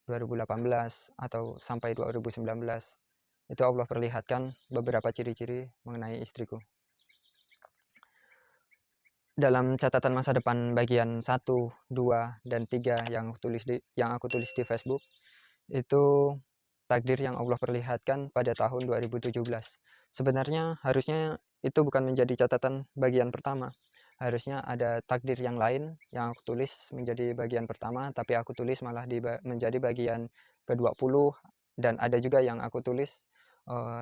2018 atau sampai 2019. Itu Allah perlihatkan beberapa ciri-ciri mengenai istriku. Dalam catatan masa depan bagian 1, 2, dan 3 yang aku tulis di Facebook, itu takdir yang Allah perlihatkan pada tahun 2017. Sebenarnya harusnya itu bukan menjadi catatan bagian pertama. Harusnya ada takdir yang lain yang aku tulis menjadi bagian pertama, tapi aku tulis malah menjadi bagian ke-20, dan ada juga yang aku tulis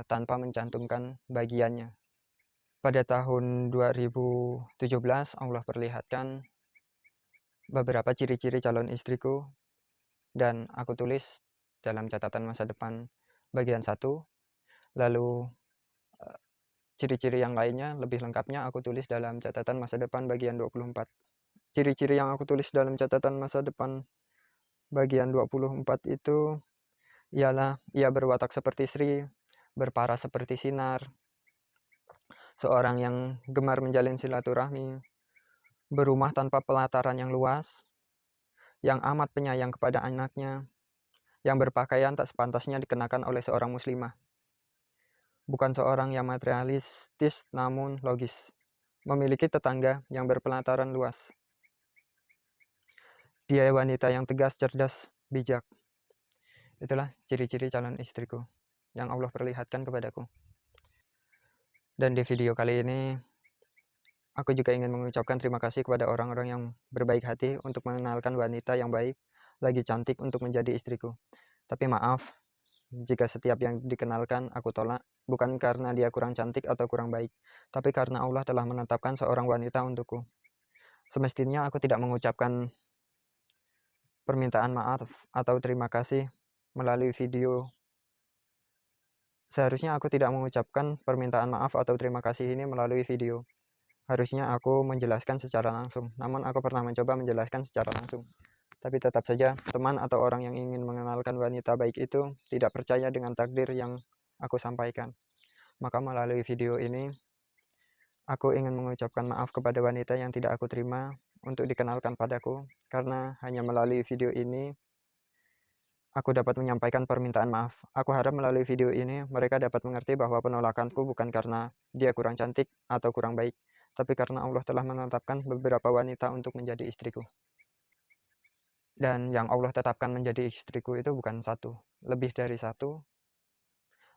tanpa mencantumkan bagiannya. Pada tahun 2017 Allah perlihatkan beberapa ciri-ciri calon istriku, dan aku tulis dalam catatan masa depan bagian 1. Lalu ciri-ciri yang lainnya lebih lengkapnya aku tulis dalam catatan masa depan bagian 24. Ciri-ciri yang aku tulis dalam catatan masa depan bagian 24 itu ialah ia berwatak seperti Sri, berparas seperti sinar, seorang yang gemar menjalin silaturahmi, berumah tanpa pelataran yang luas, yang amat penyayang kepada anaknya, yang berpakaian tak sepantasnya dikenakan oleh seorang muslimah. Bukan seorang yang materialistis namun logis, memiliki tetangga yang berpelataran luas. Dia wanita yang tegas, cerdas, bijak. Itulah ciri-ciri calon istriku yang Allah perlihatkan kepadaku. Dan di video kali ini aku juga ingin mengucapkan terima kasih kepada orang-orang yang berbaik hati untuk mengenalkan wanita yang baik, lagi cantik untuk menjadi istriku. Tapi maaf jika setiap yang dikenalkan aku tolak, bukan karena dia kurang cantik atau kurang baik, tapi karena Allah telah menetapkan seorang wanita untukku. Semestinya aku tidak mengucapkan permintaan maaf atau terima kasih melalui video. Seharusnya aku tidak mengucapkan permintaan maaf atau terima kasih ini melalui video. Harusnya aku menjelaskan secara langsung, namun aku pernah mencoba menjelaskan secara langsung. Tapi tetap saja, teman atau orang yang ingin mengenalkan wanita baik itu tidak percaya dengan takdir yang aku sampaikan. Maka melalui video ini, aku ingin mengucapkan maaf kepada wanita yang tidak aku terima untuk dikenalkan padaku, karena hanya melalui video ini, aku dapat menyampaikan permintaan maaf. Aku harap melalui video ini, mereka dapat mengerti bahwa penolakanku bukan karena dia kurang cantik atau kurang baik, tapi karena Allah telah menetapkan beberapa wanita untuk menjadi istriku. Dan yang Allah tetapkan menjadi istriku itu bukan satu, lebih dari satu.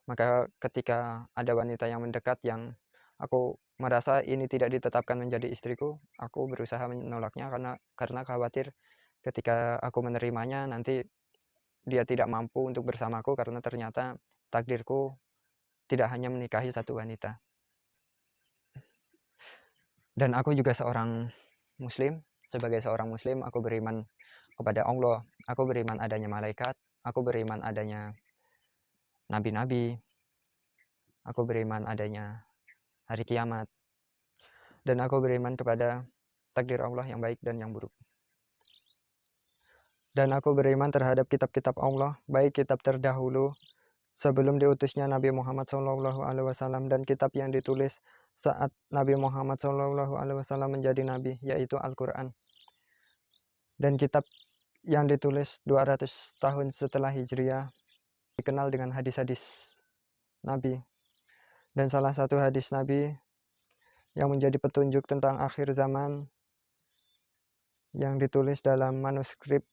Maka ketika ada wanita yang mendekat yang aku merasa ini tidak ditetapkan menjadi istriku, aku berusaha menolaknya karena khawatir ketika aku menerimanya nanti dia tidak mampu untuk bersamaku, karena ternyata takdirku tidak hanya menikahi satu wanita. Dan aku juga seorang muslim. Sebagai seorang muslim, aku beriman kepada Allah, aku beriman adanya malaikat, aku beriman adanya nabi-nabi, aku beriman adanya hari kiamat, dan aku beriman kepada takdir Allah yang baik dan yang buruk. Dan aku beriman terhadap kitab-kitab Allah, baik kitab terdahulu sebelum diutusnya Nabi Muhammad SAW, dan kitab yang ditulis saat Nabi Muhammad SAW menjadi nabi, yaitu Al-Quran, dan kitab yang ditulis 200 tahun setelah Hijriah, dikenal dengan hadis-hadis Nabi. Dan salah satu hadis Nabi yang menjadi petunjuk tentang akhir zaman yang ditulis dalam manuskrip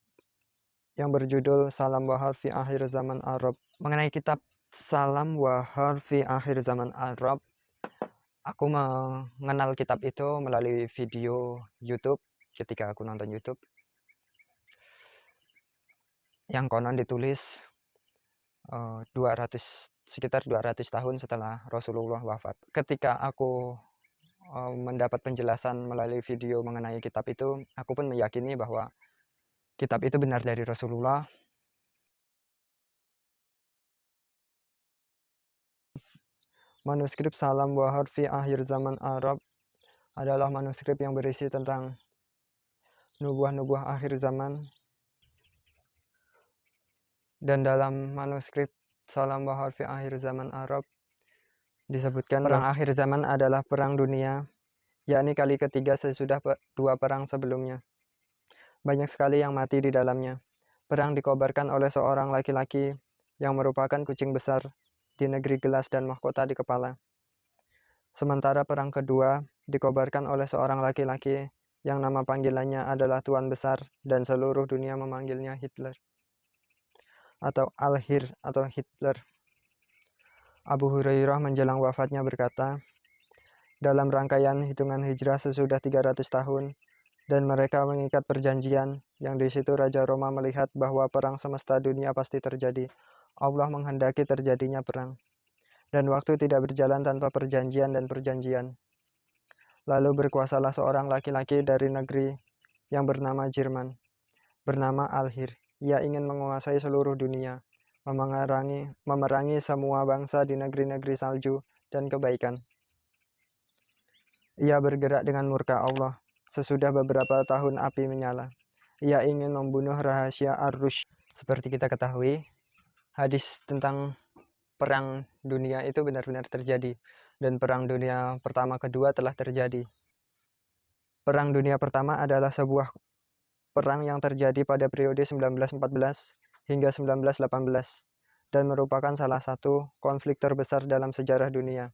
yang berjudul Salam Wahar fi Akhir Zaman Arab. Mengenai kitab Salam Wahar fi Akhir Zaman Arab, aku mengenal kitab itu melalui video YouTube ketika aku nonton YouTube yang konon ditulis sekitar 200 tahun setelah Rasulullah wafat. Ketika aku mendapat penjelasan melalui video mengenai kitab itu, aku pun meyakini bahwa kitab itu benar dari Rasulullah. Manuskrip Salam Wahar fi Akhir Zaman Arab adalah manuskrip yang berisi tentang nubuah-nubuah akhir zaman. Dan dalam manuskrip Salam Wahar fi Akhir Zaman Arab disebutkan perang akhir zaman adalah perang dunia, yakni kali ketiga sesudah dua perang sebelumnya. Banyak sekali yang mati di dalamnya. Perang dikobarkan oleh seorang laki-laki yang merupakan kucing besar di negeri gelas dan mahkota di kepala. Sementara perang kedua dikobarkan oleh seorang laki-laki yang nama panggilannya adalah Tuan Besar dan seluruh dunia memanggilnya Hitler atau Al-Hir atau Hitler. Abu Hurairah menjelang wafatnya berkata, dalam rangkaian hitungan hijrah sesudah 300 tahun, dan mereka mengikat perjanjian, yang di situ Raja Roma melihat bahwa perang semesta dunia pasti terjadi. Allah menghendaki terjadinya perang, dan waktu tidak berjalan tanpa perjanjian dan perjanjian. Lalu berkuasalah seorang laki-laki dari negeri yang bernama Jerman, bernama Al-Hir. Ia ingin menguasai seluruh dunia, memerangi semua bangsa di negeri-negeri salju dan kebaikan. Ia bergerak dengan murka Allah. Sesudah beberapa tahun api menyala. Ia ingin membunuh rahasia Ar-Rush. Seperti kita ketahui, hadis tentang perang dunia itu benar-benar terjadi. Dan perang dunia pertama kedua telah terjadi. Perang dunia pertama adalah sebuah perang yang terjadi pada periode 1914 hingga 1918 dan merupakan salah satu konflik terbesar dalam sejarah dunia.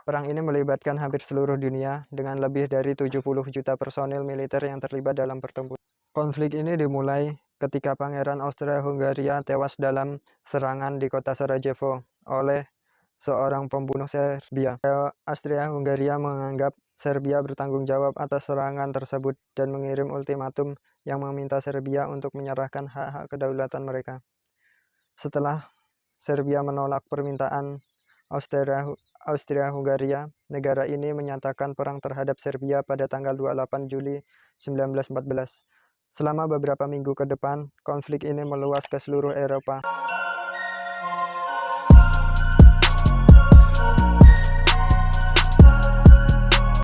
Perang ini melibatkan hampir seluruh dunia dengan lebih dari 70 juta personil militer yang terlibat dalam pertempuran. Konflik ini dimulai ketika Pangeran Austria-Hungaria tewas dalam serangan di kota Sarajevo oleh seorang pembunuh Serbia. Austria-Hungaria menganggap Serbia bertanggung jawab atas serangan tersebut dan mengirim ultimatum yang meminta Serbia untuk menyerahkan hak-hak kedaulatan mereka. Setelah Serbia menolak permintaan Austria-Hungaria, negara ini menyatakan perang terhadap Serbia pada tanggal 28 Juli 1914. Selama beberapa minggu ke depan, konflik ini meluas ke seluruh Eropa.